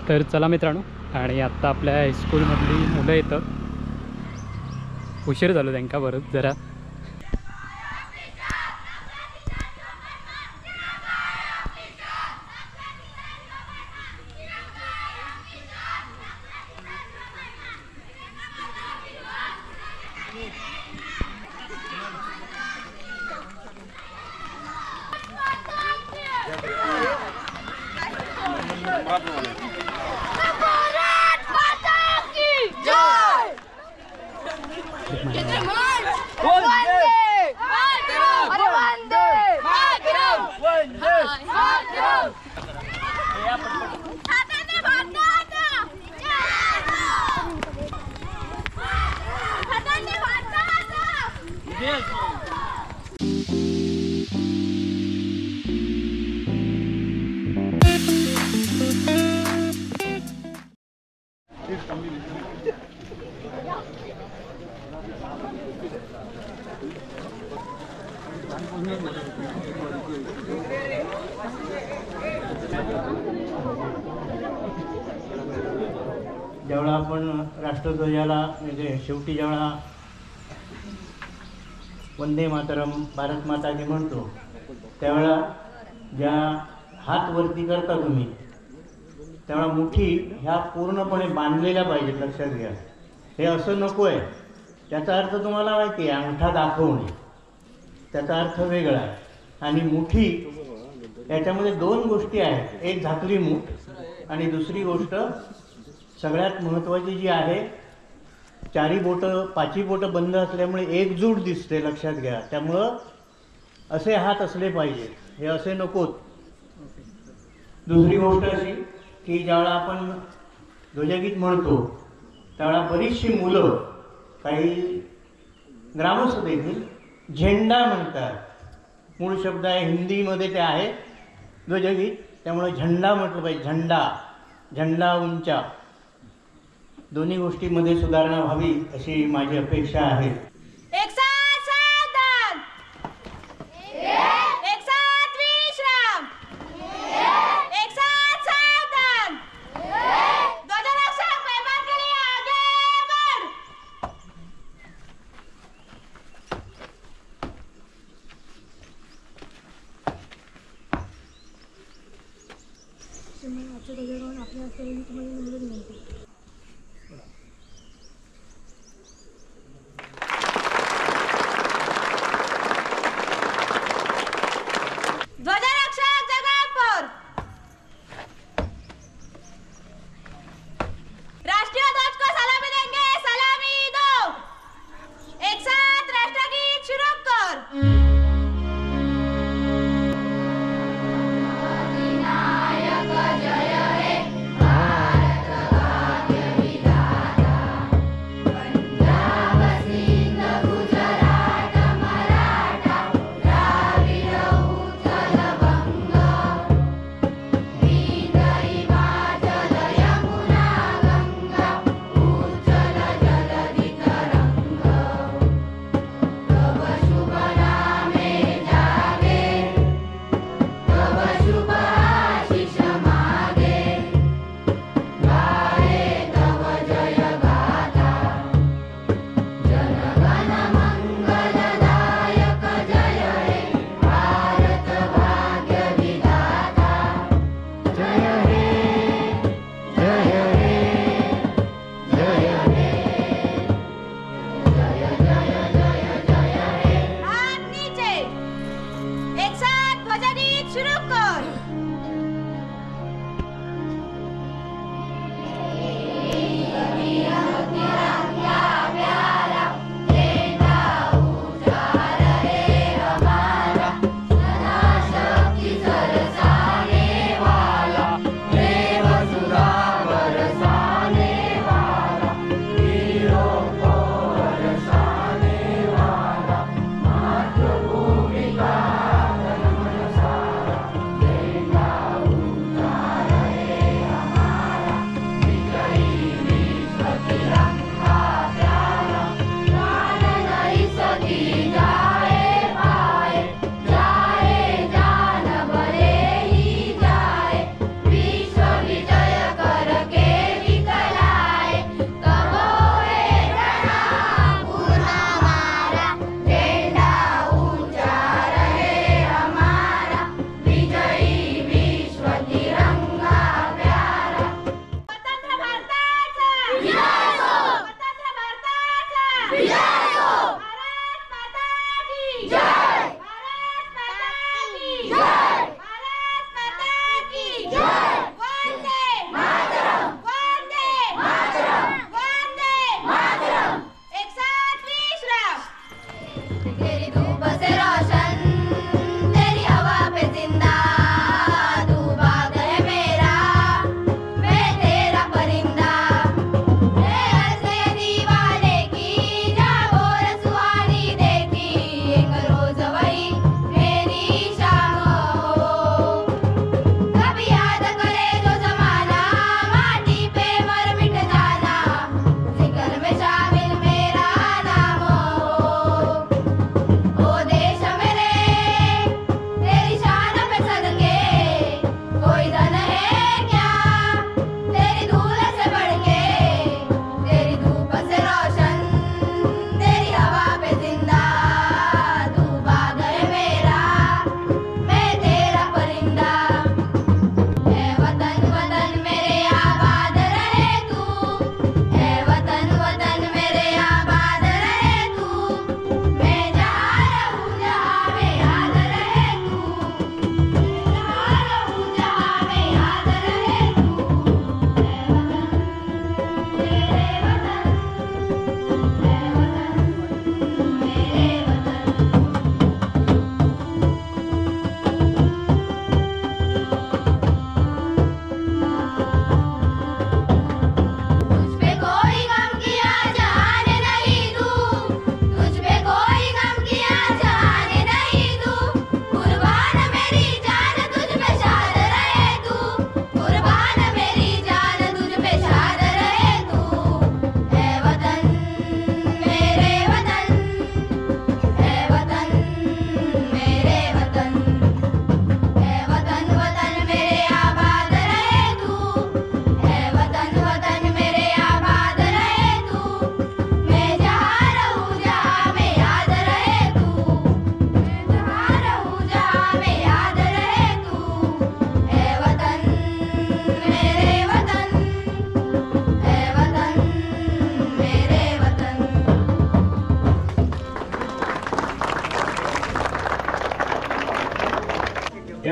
तर चला मित्रांनो, आणि आत्ता आपल्या हायस्कूलमधली मुलं येतं. उशीर झालो त्यांका बरंच जरा. ज्यावेळा आपण राष्ट्रध्वजाला म्हणजे शेवटी ज्यावेळा वंदे मातरम भारत माता की म्हणतो त्यावेळा ज्या हात वरती करता तुम्ही त्यावेळा मुठी ह्या पूर्णपणे बांधलेल्या पाहिजेत, लक्षात घ्या. हे असं नको आहे. त्याचा अर्थ तुम्हाला माहिती आहे, अंगठा दाखवणे, त्याचा अर्थ वेगळा आहे. आणि मुठी याच्यामध्ये दोन गोष्टी आहेत, एक झाकली मूठ आणि दुसरी गोष्ट सगळ्यात महत्त्वाची जी आहे, चारी बोटं पाची बोटं बंद असल्यामुळे एकजूट दिसते, लक्षात घ्या. त्यामुळं असे हात असले पाहिजेत, हे असे नकोत. दुसरी गोष्ट अशी की ज्यावेळा आपण ध्वजगीत म्हणतो त्यावेळा बरीचशी मुलं, काही ग्रामस्थ देखील झेंडा म्हणतात. मूळ शब्द आहे हिंदीमध्ये ते आहे ध्वजगीत, त्यामुळे झेंडा म्हटलं पाहिजे. झेंडा, झेंडा उंचा, दोन्ही गोष्टींमध्ये सुधारणा व्हावी अशी माझी अपेक्षा आहे. एक साथ सावधान, एक साथ विश्राम, एक साथ सावधान. ध्वजरक्षक पैमान के लिए आगे बढ़. आजच्या ध्वजारोहण आपल्या असलेली तुम्हाला निवडून मिळते. ध्वजरक्षक जगतपुर. राष्ट्रीय ध्वज को सलामी देंगे, सलामी दो. एक साथ राष्ट्रगीत शुरू कर. भारत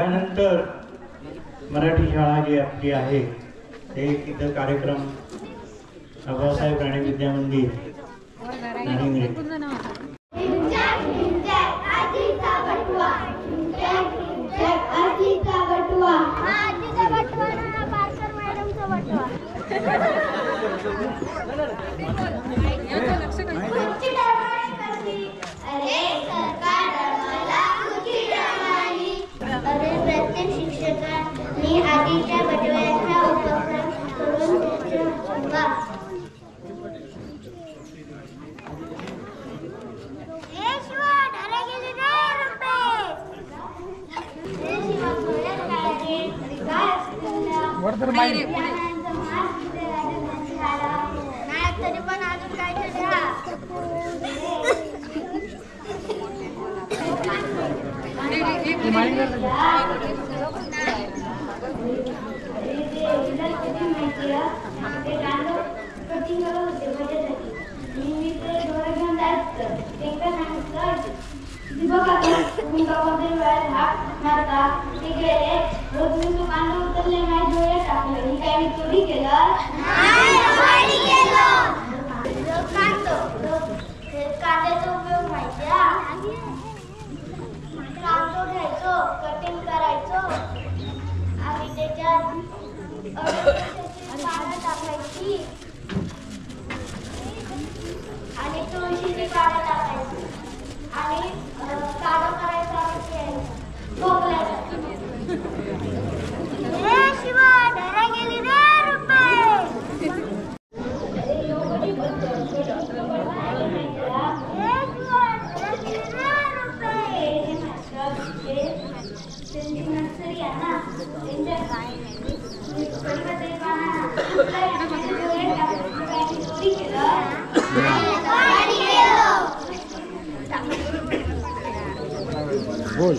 त्यानंतर मराठी शाळा जी आपली आहे ते इथं कार्यक्रम आबासाहेब राणे विद्या मंदिर आणि प्रत्येक शिक्षकांनी आधीच्या बटव्याचा उपक्रम करून तरी पण अजून काय कांद्याचा उपयोग माहिती कांदो घ्यायचो, कटिंग करायचो आणि त्याच्यात पानं टाकायची आणि तुळशीची पानं टाकायची आणि काढा करायचा बोल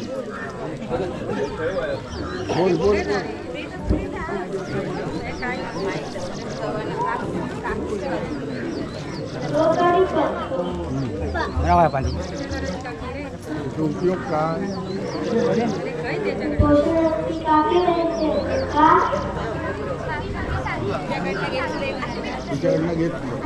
बोल बोल उपयोग काय तुझ्याकडनं घेतलं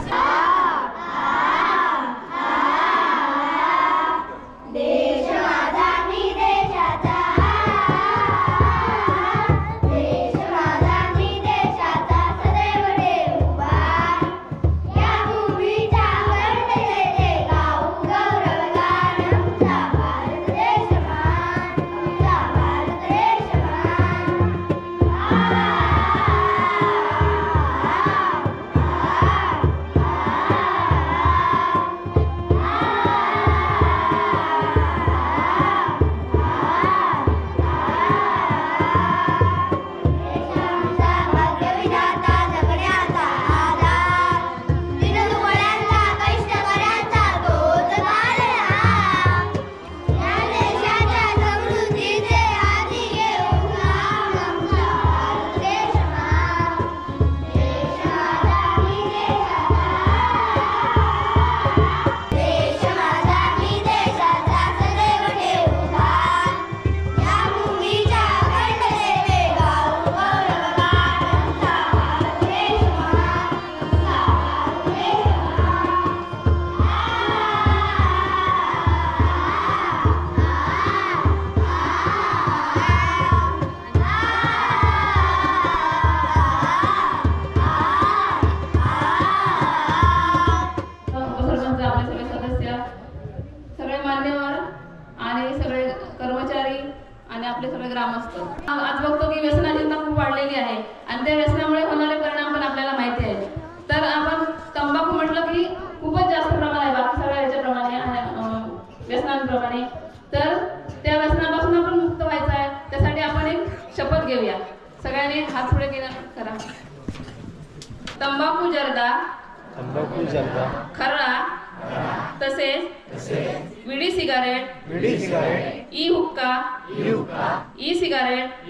आपले सगळे ग्रामस्थ आज बघतो की व्यसनाची खूप वाढलेली आहे आणि त्या व्यसनामुळे होणारे परिणाम पण आपल्याला माहिती आहे. तर आपण तंबाखू म्हटलं की खूपच जास्त प्रमाण आहे बाकी सगळ्या याच्याप्रमाणे व्यसनांप्रमाणे. तर त्या व्यसनापासून आपण मुक्त व्हायचं आहे त्यासाठी आपण एक शपथ घेऊया. सगळ्यांनी हात पुढे करा. तंबाखू जर्दा खर्रा तसेच विडी सिगारेट ई हुक्का ई सिगारेट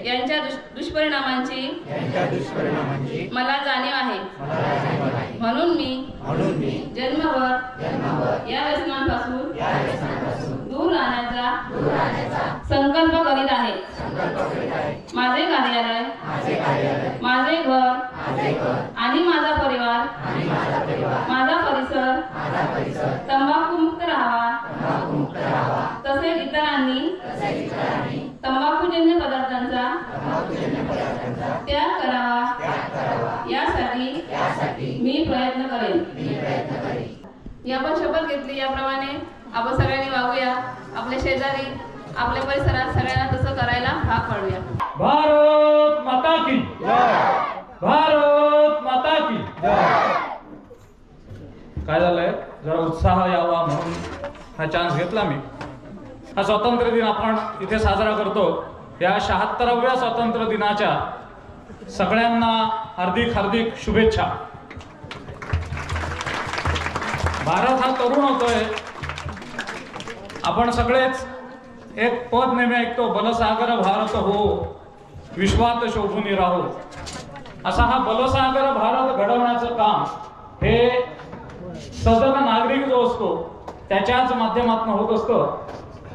यांच्या दुष्परिणामांची मला जाणीव आहे. म्हणून मी जन्मभर या व्यसनांपासून दूर राहण्याचा संकल्प करीत आहे माझे कार्यालय माझे घर आणि माझा परिवार माझा परिसर तंबाखू मुक्त राहावा तसेच इतरांनी तंबाखूजन्य पदार्थांचा त्याग करावा यासाठी मी प्रयत्न करेन. ही आपण शपथ घेतली याप्रमाणे आपण सगळ्यांनी वागूया. आपले शेजारी आपल्या परिसरात सगळ्यांना तसं करायला भाग पाडूया. भारत माता की भारत माता की. काय झालंय, जरा उत्साह यावा म्हणून हा चान्स घेतला मी. हा स्वातंत्र्य दिन आपण इथे साजरा करतो. या 76व्या स्वातंत्र्य दिनाच्या सगळ्यांना हार्दिक हार्दिक शुभेच्छा. भारत हा तरुण होतोय. आपण सगळेच एक पद नेहमी ऐकतो, बलसागर भारत हो विश्वात शोभून राहो. असा हा बलसागर भारत घडवण्याचं काम हे सजग नागरिक जो असतो त्याच्याच माध्यमातून होत असतं.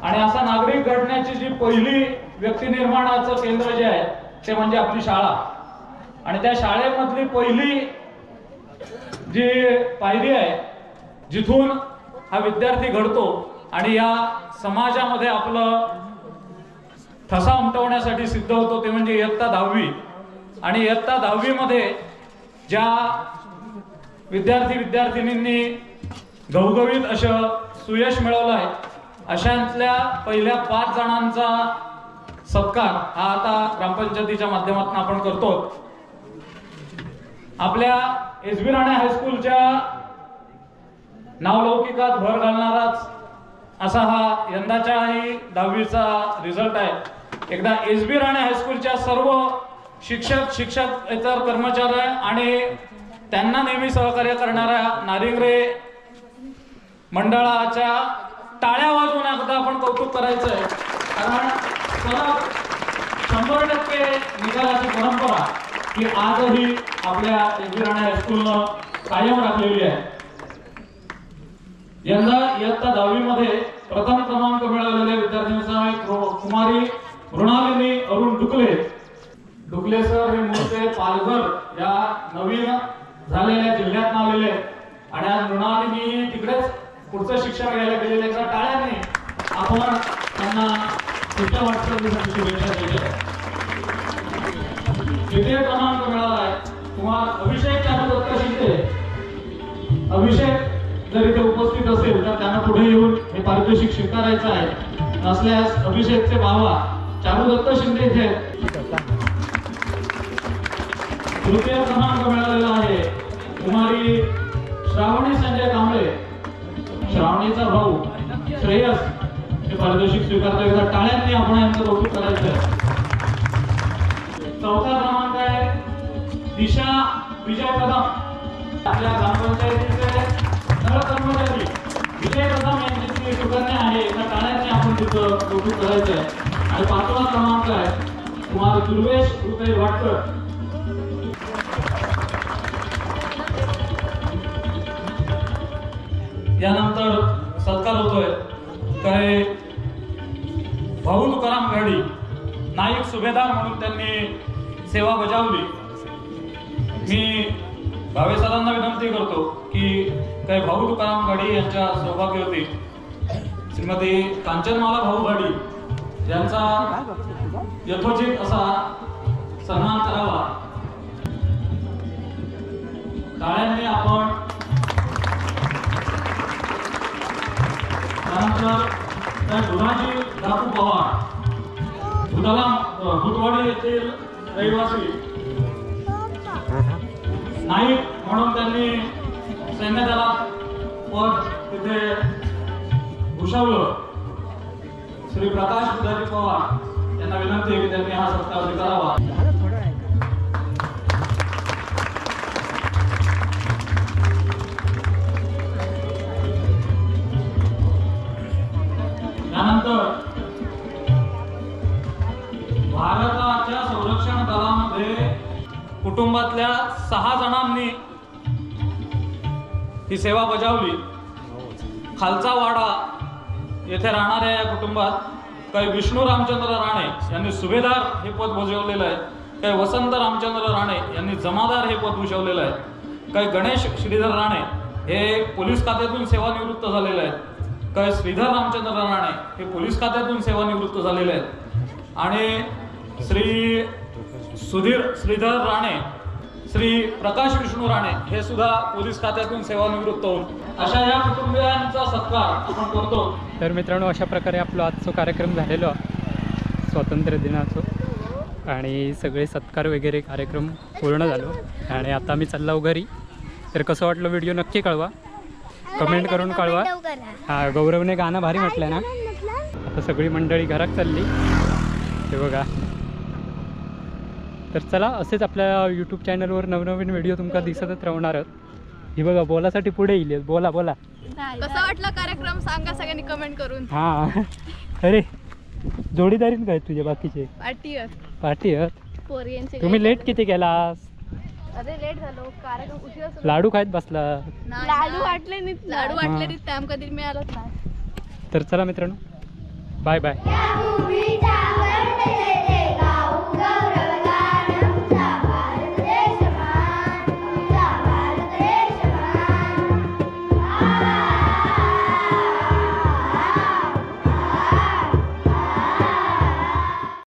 आणि असा नागरिक घडण्याची जी पहिली व्यक्ती निर्माणाचं केंद्र जे आहे ते म्हणजे आपली शाळा. आणि त्या शाळेमधली पहिली जी पायरी आहे जिथून हा विद्यार्थी घडतो आणि या समाजामध्ये आपलं ठसा उमटवण्यासाठी सिद्ध होतो ते म्हणजे इयत्ता 10वी. आणि इयत्ता 10वी मध्ये ज्या विद्यार्थी विद्यार्थिनींनी घवघवीत असं सुयश मिळवलं आहे अशांतल्या पहिल्या 5 जणांचा सत्कार हा आता ग्रामपंचायतीच्या माध्यमातून आपण करतो. आपल्या एसबी राणे हायस्कूलच्या नावलौकिकात भर घालणाराच असा हा यंदाच्याही 10वीचा रिझल्ट आहे. एकदा एसबी राणे हायस्कूलच्या सर्व शिक्षक इतर कर्मचारी आणि त्यांना नेहमी सहकार्य करणाऱ्या नारिंगरे मंडळाच्या टाळ्या वाजवून एकदा आपण कौतुक करायचं आहे. कारण 100% निकालाची परंपरा ही आजही आपल्या एसबी राणे हायस्कूलनं कायम राखलेली आहे. यंदा इयत्ता 10वी मध्ये प्रथम क्रमांक मिळवलेल्या विद्यार्थ्यांचा कुमारी मृणालिनी अरुण डुकले सर हे मूळचे पालघर या नवीन झालेल्या जिल्ह्यात आलेले आणि आज मृणालिनी तिकडेच पुढचं शिक्षण घ्यायला गेलेले. टाळ्यांनी आपण त्यांना पुढच्या वाटचालीसाठी शुभेच्छा दिल्या. द्वितीय क्रमांक मिळालाय कुमार अभिषेक चारुदत्त शिंदे. अभिषेक जर इथे उपस्थित असेल तर त्यांना पुढे येऊन हे पारितोषिक स्वीकारायचं आहे. नसल्यास अभिषेकचे बाबा चारुदत्त शिंदे इथे. तृतीय क्रमांक मिळालेला आहे कुमारी श्रावणी संजय कांबळे. श्रावणीचा भाऊ श्रेयस हे पारितोषिक स्वीकारतो. एकदा टाळ्यांनी आपण यांचं कौतुक करायचं आहे. चौथा क्रमांक आहे दिशा विजय कदम. आपल्या ग्रामपंचायतीचे कर्मचारी विजय कदम यांची सुकन्या आहे. एका टाळ्यांनी आपण तिथं कौतुक करायचं आहे. आणि 5वा क्रमांक आहे कुमार दुर्वेश रुपये वाटकर. यानंतर सत्कार होतोय काय भाऊ तुकाराम घाडी नाईक सुभेदार म्हणून त्यांनी सेवा बजावली. मी भावे सरांना विनंती करतो की काय भाऊ तुकाराम घाडी यांच्या सौभाग्यवती श्रीमती कांचनमाला भाऊ घाडी यांचा यथोचित असा सन्मान करावा. टाळ्यांनी आपण त्यानंतर धुनाजी दापू पवार भुतवाडी येथील रहिवासी नाईक म्हणून त्यांनी सैन्य दलात पद तिथे भूषवलं. श्री प्रकाश बुधाजी पवार यांना विनंती आहे की त्यांनी हा सत्कार स्वीकारावा. त्यानंतर भारताच्या संरक्षण दलामध्ये कुटुंबातल्या 6 जणांनी ही सेवा बजावली. खालचा वाडा येथे राहणाऱ्या या कुटुंबात काही विष्णू रामचंद्र राणे यांनी सुभेदार हे पद भूषवलेलं आहे, काही वसंत रामचंद्र राणे यांनी जमादार हे पद भूषवलेलं आहे, काही गणेश श्रीधर राणे हे पोलीस खात्यातून सेवानिवृत्त झालेले आहेत, काही श्रीधर रामचंद्र राणे हे पोलीस खात्यातून सेवानिवृत्त झालेले आहेत आणि श्री सुधीर श्रीधर राणे, श्री प्रकाश विष्णू राणे हे सुद्धा पोलीस खात्यातून सेवानिवृत्त होऊन अशा या कुटुंबियांचा सत्कार आपण करतो. तर मित्रांनो, अशा प्रकारे आपला आजचा कार्यक्रम झालेलो आहे स्वातंत्र्य दिनाचं आणि सगळे सत्कार वगैरे कार्यक्रम पूर्ण झालो आणि आता मी चाललो घरी. तर कसं वाटलं व्हिडिओ नक्की कळवा, कमेंट करून कळवा. हां, गौरवने गाणं भारी म्हटलं ना. आता सगळी मंडळी घरात चालली हे बघा. तर चला, असेच आपल्या यूट्यूब चॅनलवर नवनवीन व्हिडिओ तुमका दिसतच राहणार आहेत. ही बघा बोलासाठी पुढे येईल. बोला बोला, कसा वाटला कार्यक्रम सांगा सगळ्यांनी कमेंट करून. हां, अरे जोडीदारीन काय तुझे बाकीचे पार्टी आहेत. पोरियांचे तुम्ही लेट किती केलास? अरे लेट झालो, कार्यक्रम उशिरा सुरू. लाडू खायत बसला. लाडू वाटले नाही टाइम कधी मिळालंच नाही. तर चला मित्रांनो, बाय बाय.